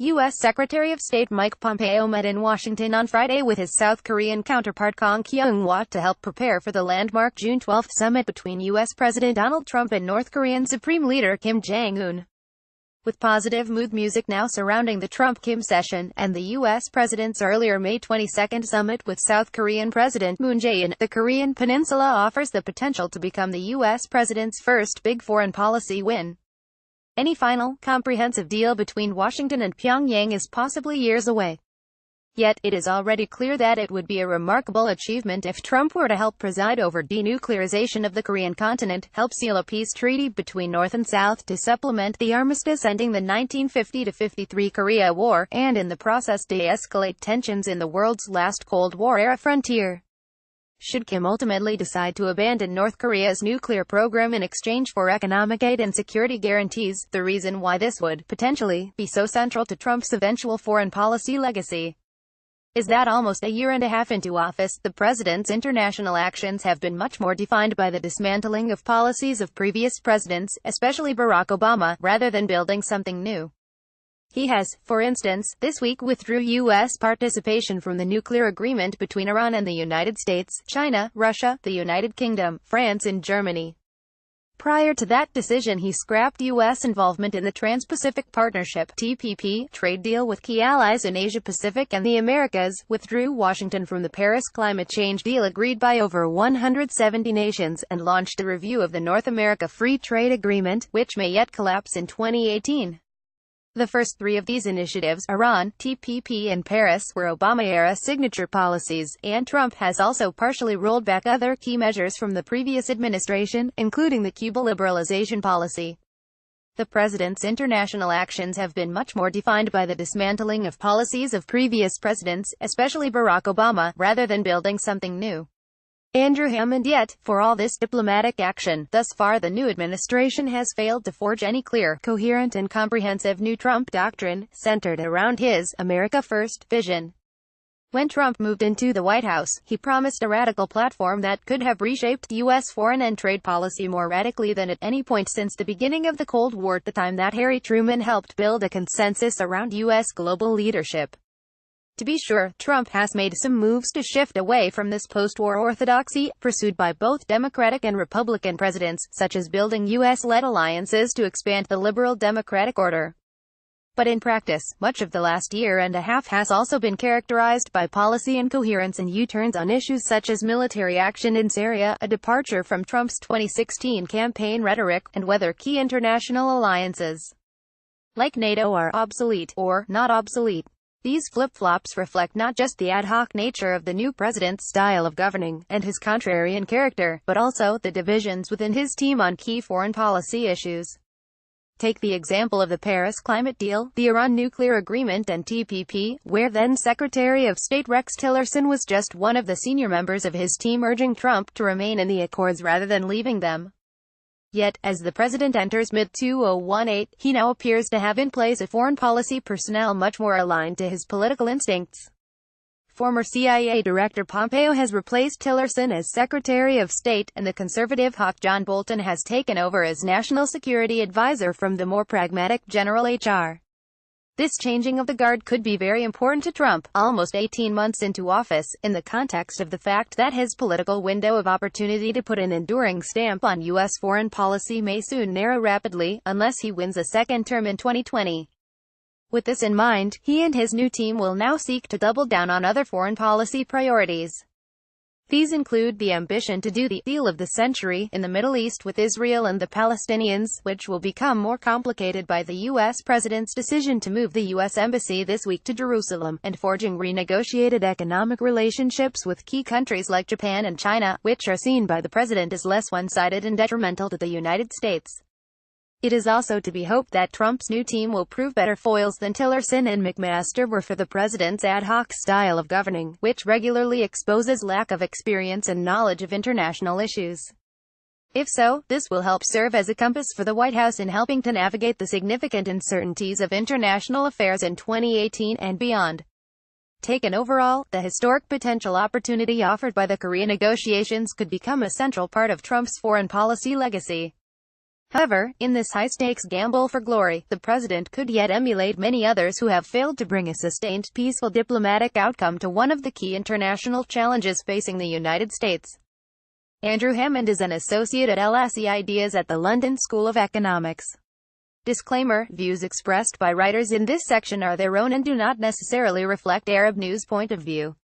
U.S. Secretary of State Mike Pompeo met in Washington on Friday with his South Korean counterpart Kang Kyung-wha to help prepare for the landmark June 12 summit between U.S. President Donald Trump and North Korean Supreme Leader Kim Jong-un. With positive mood music now surrounding the Trump-Kim session, and the U.S. President's earlier May 22 summit with South Korean President Moon Jae-in, the Korean Peninsula offers the potential to become the U.S. President's first big foreign policy win. Any final, comprehensive deal between Washington and Pyongyang is possibly years away. Yet, it is already clear that it would be a remarkable achievement if Trump were to help preside over denuclearization of the Korean continent, help seal a peace treaty between North and South to supplement the armistice ending the 1950-53 Korea War, and in the process de-escalate tensions in the world's last Cold War-era frontier. Should Kim ultimately decide to abandon North Korea's nuclear program in exchange for economic aid and security guarantees, the reason why this would, potentially, be so central to Trump's eventual foreign policy legacy is that almost a year and a half into office, the president's international actions have been much more defined by the dismantling of policies of previous presidents, especially Barack Obama, rather than building something new. He has, for instance, this week withdrew U.S. participation from the nuclear agreement between Iran and the United States, China, Russia, the United Kingdom, France and Germany. Prior to that decision, he scrapped U.S. involvement in the Trans-Pacific Partnership (TPP) trade deal with key allies in Asia-Pacific and the Americas, withdrew Washington from the Paris climate change deal agreed by over 170 nations, and launched a review of the North America Free Trade Agreement, which may yet collapse in 2018. The first three of these initiatives, Iran, TPP and Paris, were Obama-era signature policies, and Trump has also partially rolled back other key measures from the previous administration, including the Cuba liberalization policy. The president's international actions have been much more defined by the dismantling of policies of previous presidents, especially Barack Obama, rather than building something new. Andrew Hammond. Yet, for all this diplomatic action, thus far the new administration has failed to forge any clear, coherent and comprehensive new Trump doctrine, centered around his America First vision. When Trump moved into the White House, he promised a radical platform that could have reshaped U.S. foreign and trade policy more radically than at any point since the beginning of the Cold War, the time that Harry Truman helped build a consensus around U.S. global leadership. To be sure, Trump has made some moves to shift away from this post-war orthodoxy, pursued by both Democratic and Republican presidents, such as building U.S.-led alliances to expand the liberal democratic order. But in practice, much of the last year and a half has also been characterized by policy incoherence and U-turns on issues such as military action in Syria, a departure from Trump's 2016 campaign rhetoric, and whether key international alliances like NATO are obsolete, or not obsolete. These flip-flops reflect not just the ad hoc nature of the new president's style of governing, and his contrarian character, but also the divisions within his team on key foreign policy issues. Take the example of the Paris climate deal, the Iran nuclear agreement and TPP, where then Secretary of State Rex Tillerson was just one of the senior members of his team urging Trump to remain in the accords rather than leaving them. Yet, as the president enters mid-2018, he now appears to have in place a foreign policy personnel much more aligned to his political instincts. Former CIA Director Pompeo has replaced Tillerson as Secretary of State, and the conservative hawk John Bolton has taken over as National Security Advisor from the more pragmatic General H.R. This changing of the guard could be very important to Trump, almost 18 months into office, in the context of the fact that his political window of opportunity to put an enduring stamp on U.S. foreign policy may soon narrow rapidly, unless he wins a second term in 2020. With this in mind, he and his new team will now seek to double down on other foreign policy priorities. These include the ambition to do the deal of the century in the Middle East with Israel and the Palestinians, which will become more complicated by the U.S. president's decision to move the U.S. embassy this week to Jerusalem, and forging renegotiated economic relationships with key countries like Japan and China, which are seen by the president as less one-sided and detrimental to the United States. It is also to be hoped that Trump's new team will prove better foils than Tillerson and McMaster were for the president's ad hoc style of governing, which regularly exposes lack of experience and knowledge of international issues. If so, this will help serve as a compass for the White House in helping to navigate the significant uncertainties of international affairs in 2018 and beyond. Taken overall, the historic potential opportunity offered by the Korea negotiations could become a central part of Trump's foreign policy legacy. However, in this high-stakes gamble for glory, the president could yet emulate many others who have failed to bring a sustained, peaceful diplomatic outcome to one of the key international challenges facing the United States. Andrew Hammond is an associate at Al-Ahsa Ideas at the London School of Economics. Disclaimer: views expressed by writers in this section are their own and do not necessarily reflect Arab News' point of view.